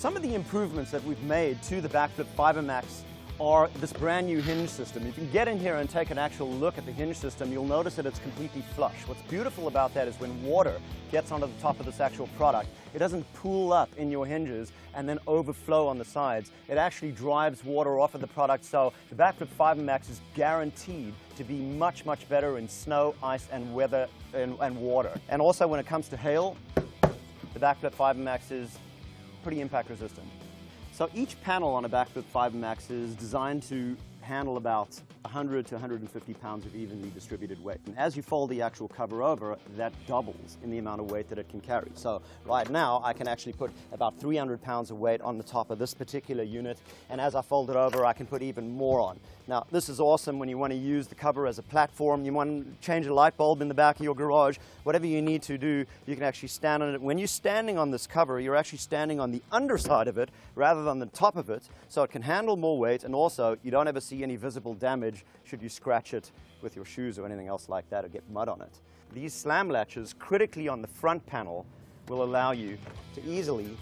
Some of the improvements that we've made to the Bak-Fibermax are this brand new hinge system. If you can get in here and take an actual look at the hinge system, you'll notice that it's completely flush. What's beautiful about that is when water gets onto the top of this actual product, it doesn't pool up in your hinges and then overflow on the sides. It actually drives water off of the product, so the Bak-Fibermax is guaranteed to be much, much better in snow, ice, and weather and water. And also when it comes to hail, the Bak-Fibermax is pretty impact resistant. So each panel on a Bak-Fibermax is designed to handle about 100 to 150 pounds of evenly distributed weight. And as you fold the actual cover over, that doubles in the amount of weight that it can carry. So right now, I can actually put about 300 pounds of weight on the top of this particular unit. And as I fold it over, I can put even more on. Now, this is awesome when you want to use the cover as a platform. You want to change a light bulb in the back of your garage. Whatever you need to do, you can actually stand on it. When you're standing on this cover, you're actually standing on the underside of it rather than the top of it. So it can handle more weight, and also you don't ever see any visible damage should you scratch it with your shoes or anything else like that or get mud on it. These slam latches critically on the front panel will allow you to easily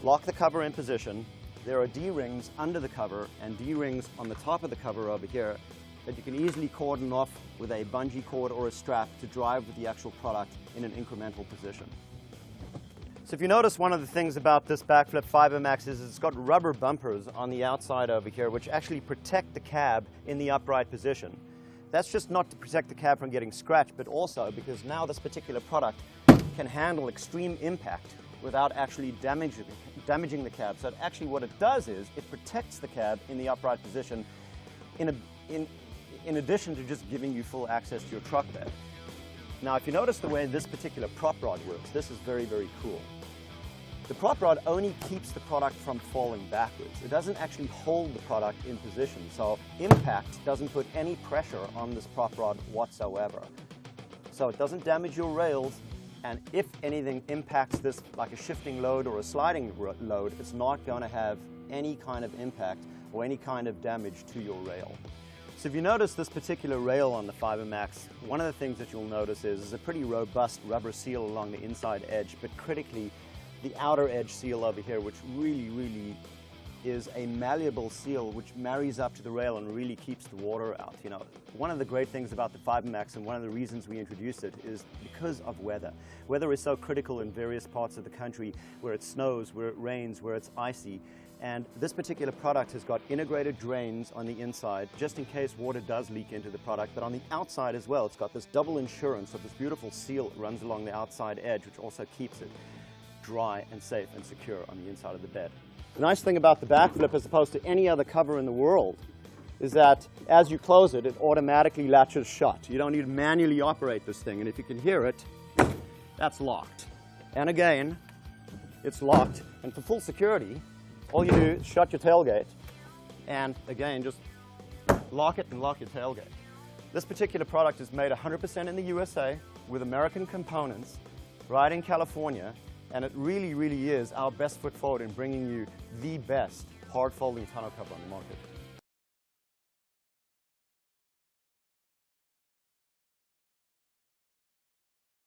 lock the cover in position. There are D-rings under the cover and D-rings on the top of the cover over here that you can easily cordon off with a bungee cord or a strap to drive with the actual product in an incremental position. So if you notice, one of the things about this Bak-Fibermax is it's got rubber bumpers on the outside over here which actually protect the cab in the upright position. That's just not to protect the cab from getting scratched, but also because now this particular product can handle extreme impact without actually damaging the cab. So actually what it does is it protects the cab in the upright position in addition to just giving you full access to your truck bed. Now, if you notice the way this particular prop rod works, this is very, very cool. The prop rod only keeps the product from falling backwards. It doesn't actually hold the product in position, so impact doesn't put any pressure on this prop rod whatsoever. So it doesn't damage your rails, and if anything impacts this, like a shifting load or a sliding load, it's not going to have any kind of impact or any kind of damage to your rail. So if you notice this particular rail on the Fibermax, one of the things that you'll notice is a pretty robust rubber seal along the inside edge, but critically the outer edge seal over here, which really is a malleable seal which marries up to the rail and really keeps the water out. You know, one of the great things about the Fibermax, and one of the reasons we introduced it, is because of weather. Weather is so critical in various parts of the country, where it snows, where it rains, where it's icy. And this particular product has got integrated drains on the inside, just in case water does leak into the product, but on the outside as well, it's got this double insurance of this beautiful seal that runs along the outside edge, which also keeps it dry and safe and secure on the inside of the bed. The nice thing about the back flip, as opposed to any other cover in the world, is that as you close it, it automatically latches shut. You don't need to manually operate this thing, and if you can hear it, that's locked. And again, it's locked, and for full security, all you do is shut your tailgate, and again, just lock it and lock your tailgate. This particular product is made 100% in the USA with American components, right in California, and it really is our best foot forward in bringing you the best hard folding tonneau cover on the market.